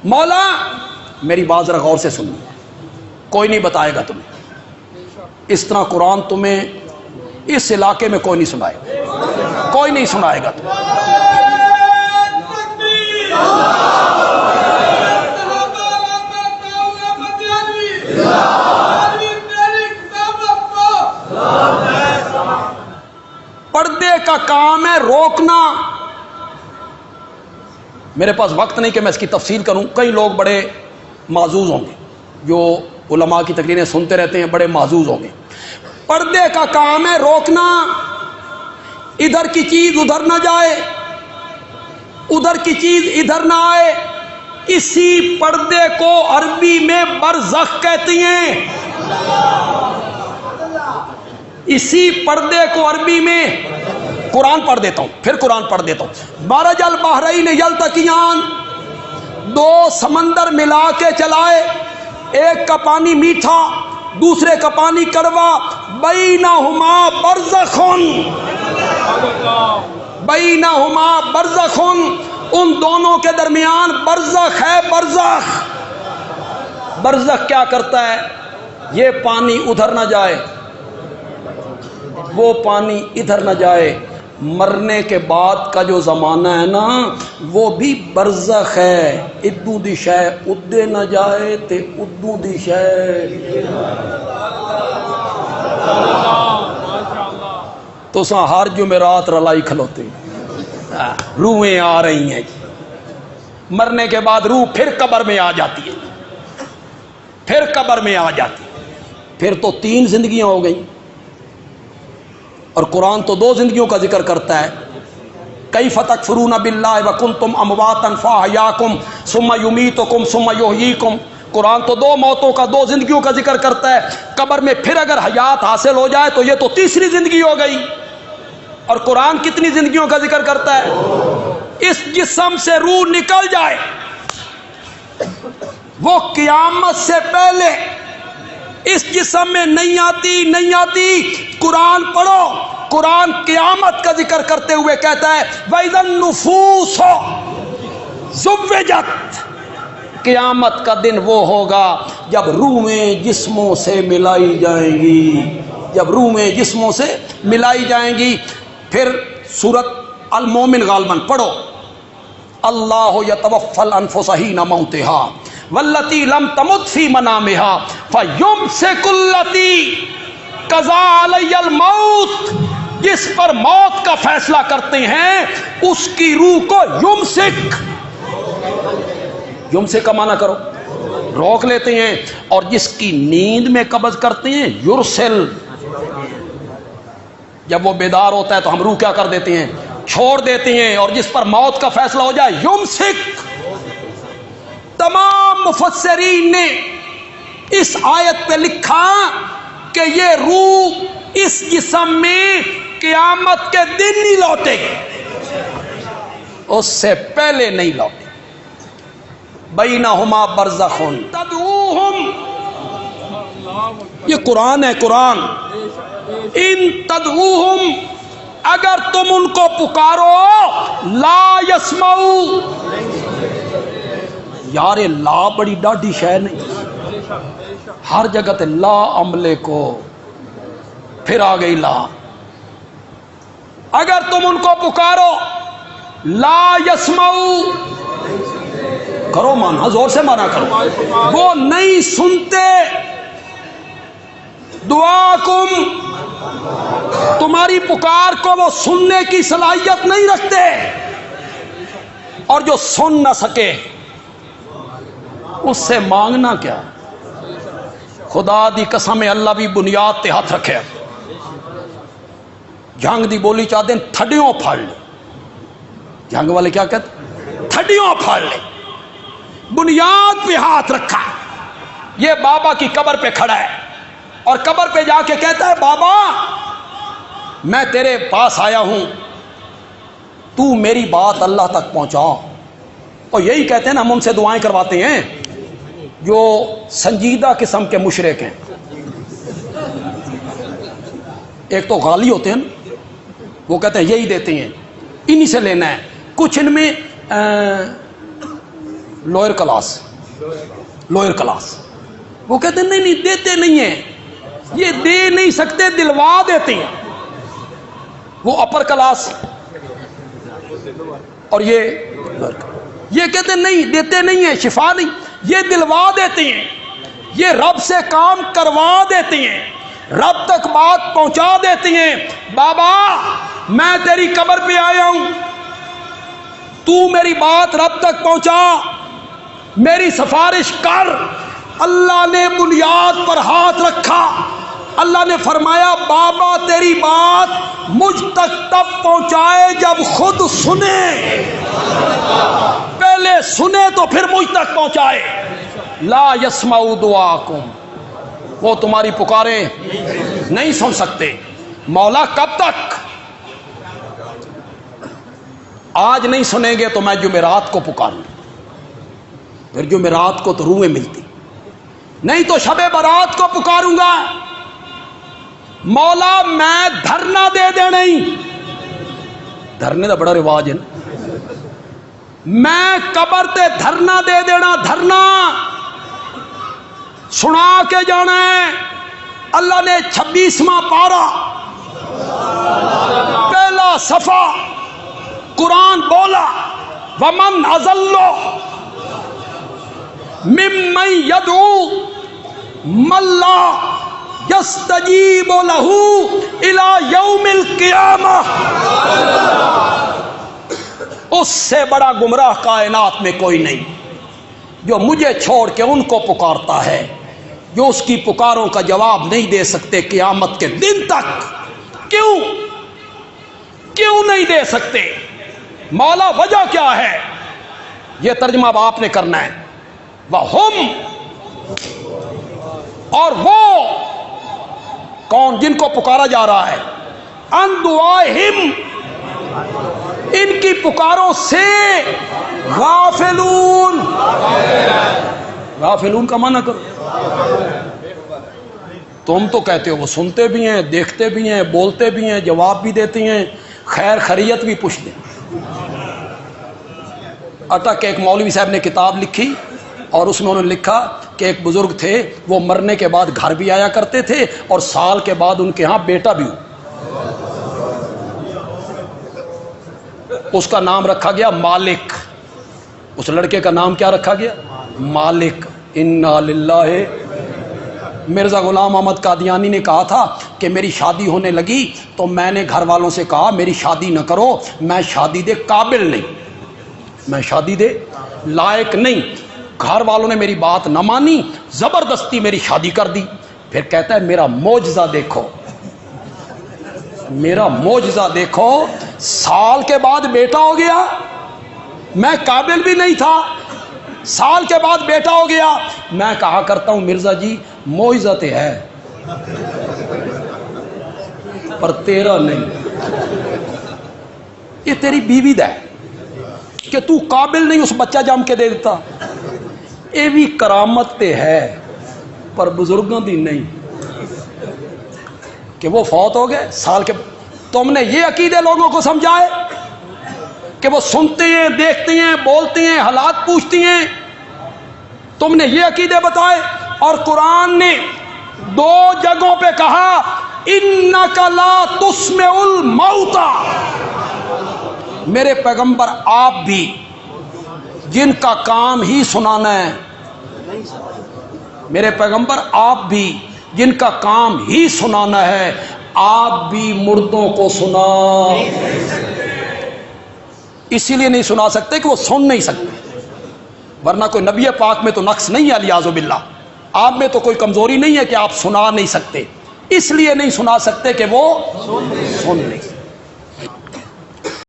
مولا میری بات ذرا غور سے سنو، کوئی نہیں بتائے گا تمہیں، اس طرح قرآن تمہیں اس علاقے میں کوئی نہیں سنائے گا، کوئی نہیں سنائے گا تمہیں۔ پردے کا کام ہے روکنا۔ میرے پاس وقت نہیں کہ میں اس کی تفصیل کروں، کئی لوگ بڑے معزوز ہوں گے جو علماء کی تقریریں سنتے رہتے ہیں، بڑے معزوز ہوں گے۔ پردے کا کام ہے روکنا، ادھر کی چیز ادھر نہ جائے، ادھر کی چیز ادھر نہ آئے۔ اسی پردے کو عربی میں برزخ کہتی ہیں، اسی پردے کو عربی میں، قرآن پڑھ دیتا ہوں، پھر قرآن پڑھ دیتا ہوں۔ مرج البحرین یلتقیان، دو سمندر ملا کے چلائے، ایک کا پانی میٹھا دوسرے کا پانی کڑوا، بینہما برزخ، بینہما برزخ، ان دونوں کے درمیان برزخ ہے۔ برزخ، برزخ کیا کرتا ہے؟ یہ پانی ادھر نہ جائے، وہ پانی ادھر نہ جائے۔ مرنے کے بعد کا جو زمانہ ہے نا وہ بھی برزخ ہے، ادو دی شے ادے نہ جائے تے ادو دی شے۔ تو ساں ہر جمعرات رلائی کھلوتے، روحیں آ رہی ہیں، مرنے کے بعد روح پھر قبر میں آ جاتی ہے، پھر قبر میں آ جاتی ہے، پھر تو 3 زندگیاں ہو گئیں، اور قرآن تو 2 زندگیوں کا ذکر کرتا ہے۔ کیف تکفرون باللہ وکنتم امواتا فاحیاکم ثم یمیتکم ثم یحییکم، قرآن تو 2 موتوں کا، 2 زندگیوں کا ذکر کرتا ہے۔ قبر میں پھر اگر حیات حاصل ہو جائے تو یہ تو 3ری زندگی ہو گئی، اور قرآن کتنی زندگیوں کا ذکر کرتا ہے؟ اس جسم سے روح نکل جائے، وہ قیامت سے پہلے اس جسم میں نہیں آتی۔ قرآن پڑھو، قرآن قیامت کا ذکر کرتے ہوئے کہتا ہے وَإِذَا النُّفُوسُ زُوِّجَتْ، قیامت کا دن وہ ہوگا جب روحیں جسموں سے ملائی جائیں گی، جب روحیں جسموں سے ملائی جائیں گی۔ پھر سورۃ المومن غالباً پڑھو، اللہ یتوفی الانفس حین موتہا واللتی لم تمت فی منامہا فیمسک التی قضا علی الموت، جس پر موت کا فیصلہ کرتے ہیں اس کی روح کو یمسک کا معنی کرو، روک لیتے ہیں، اور جس کی نیند میں قبض کرتے ہیں یرسل، جب وہ بیدار ہوتا ہے تو ہم روح کیا کر دیتے ہیں؟ چھوڑ دیتے ہیں، اور جس پر موت کا فیصلہ ہو جائے یمسک۔ تمام مفسرین نے اس آیت پہ لکھا کہ یہ روح اس جسم میں قیامت کے دن نہیں لوٹے گی، اس سے پہلے نہیں لوٹے۔ بینہما برزخ تدعوہم، یہ قرآن ہے، قرآن، ان تدعوہم، اگر تم ان کو پکارو لا یسمعو، یار لا بڑی ڈاڈی شے نہیں، ہر جگہ تے لا عملے کو، پھر آ گئی لا، اگر تم ان کو پکارو لا یسمعو، کرو مانا، زور سے مانا کرو، وہ نہیں سنتے، دعاکم، تمہاری پکار کو وہ سننے کی صلاحیت نہیں رکھتے، اور جو سن نہ سکے اس سے مانگنا کیا؟ خدا دی قسم اللہ بھی بنیاد تے ہاتھ رکھے، جنگ دی بولی چاہ دیں تھڈیوں پھاڑ لے، جنگ والے کیا کہتے؟ تھڈیوں پھاڑ لے، بنیاد پہ ہاتھ رکھا۔ یہ بابا کی قبر پہ کھڑا ہے، اور قبر پہ جا کے کہتا ہے بابا میں تیرے پاس آیا ہوں، تو میری بات اللہ تک پہنچا۔ اور یہی کہتے ہیں نا، ہم ان سے دعائیں کرواتے ہیں جو سنجیدہ قسم کے مشرک ہیں، ایک تو غالی ہوتے ہیں، وہ کہتے ہیں یہی دیتے ہیں، انہی سے لینا ہے۔ کچھ ان میں لوئر کلاس، لوئر کلاس. وہ کہتے ہیں نہیں دیتے نہیں ہیں، یہ دے نہیں سکتے، دلوا دیتے ہیں. وہ اپر کلاس اور یہ کہتے ہیں نہیں دیتے نہیں ہیں، شفا نہیں، یہ دلوا دیتے ہیں، یہ رب سے کام کروا دیتے ہیں، رب تک بات پہنچا دیتے ہیں. بابا میں تیری قبر پہ آیا ہوں، تو میری بات رب تک پہنچا، میری سفارش کر. اللہ نے بنیاد پر ہاتھ رکھا، اللہ نے فرمایا بابا تیری بات مجھ تک تب پہنچائے جب خود سنے، پہلے سنے تو پھر مجھ تک پہنچائے. لا یسمع دعاکم، وہ تمہاری پکاریں نہیں سن سکتے. مولا کب تک؟ آج نہیں سنیں گے تو میں جمعرات کو پکاروں، پھر جمعرات کو تو روحیں ملتی، نہیں تو شب برات کو پکاروں گا. مولا میں دھرنا دے دے، نہیں دھرنے کا بڑا رواج ہے نا، میں قبر تے دھرنا دے دینا، دھرنا سنا کے جانا ہے. اللہ نے 26واں پارہ پہلا صفحہ قرآن بولا ومن اضل ممن يدعو من لا يستجيب له الى يوم القيامة. اس سے بڑا گمراہ کائنات میں کوئی نہیں جو مجھے چھوڑ کے ان کو پکارتا ہے جو اس کی پکاروں کا جواب نہیں دے سکتے قیامت کے دن تک. کیوں نہیں دے سکتے؟ مولا وجہ کیا ہے؟ یہ ترجمہ اب آپ نے کرنا ہے. وَهُمْ، اور وہ کون جن کو پکارا جا رہا ہے، عن دعائہم، ان کی پکاروں سے غافلون. غافلون کا معنی کرو. تم تو کہتے ہو وہ سنتے بھی ہیں، دیکھتے بھی ہیں، بولتے بھی ہیں، جواب بھی دیتے ہیں، خیر خیریت بھی پوچھتے ہیں. اٹک کے ایک مولوی صاحب نے کتاب لکھی اور اس میں انہوں نے لکھا کہ ایک بزرگ تھے، وہ مرنے کے بعد گھر بھی آیا کرتے تھے اور سال کے بعد ان کے ہاں بیٹا بھی ہو. اس کا نام رکھا گیا مالک. اس لڑکے کا نام کیا رکھا گیا؟ مالک. انا للہ. مرزا غلام احمد قادیانی نے کہا تھا کہ میری شادی ہونے لگی تو میں نے گھر والوں سے کہا میری شادی نہ کرو، میں شادی دے قابل نہیں، میں شادی دے لائق نہیں. گھر والوں نے میری بات نہ مانی، زبردستی میری شادی کر دی. پھر کہتا ہے میرا معجزہ دیکھو، میرا معجزہ دیکھو، سال کے بعد بیٹا ہو گیا، میں قابل بھی نہیں تھا، سال کے بعد بیٹا ہو گیا. میں کہا کرتا ہوں مرزا جی معجزہ تے ہے پر تیرا نہیں، یہ تیری بیوی دا ہے کہ تو قابل نہیں، اس بچہ جم کے دے دیتا. یہ بھی کرامت تے ہے پر بزرگوں دی نہیں کہ وہ فوت ہو گئے سال کے. تم نے یہ عقیدے لوگوں کو سمجھائے کہ وہ سنتے ہیں، دیکھتے ہیں، بولتے ہیں، حالات پوچھتی ہیں. تم نے یہ عقیدے بتائے. اور قرآن نے 2 جگہوں پہ کہا انک لا تسمع الموتى. میرے پیغمبر آپ بھی جن کا کام ہی سنانا ہے، میرے پیغمبر آپ بھی جن کا کام ہی سنانا ہے، آپ بھی مردوں کو سنا اسی لیے نہیں سنا سکتے کہ وہ سن نہیں سکتے، ورنہ کوئی نبی پاک میں تو نقص نہیں ہے الیاذ باللہ، آپ میں تو کوئی کمزوری نہیں ہے کہ آپ سنا نہیں سکتے، اس لیے نہیں سنا سکتے کہ وہ سن نہیں سکتے.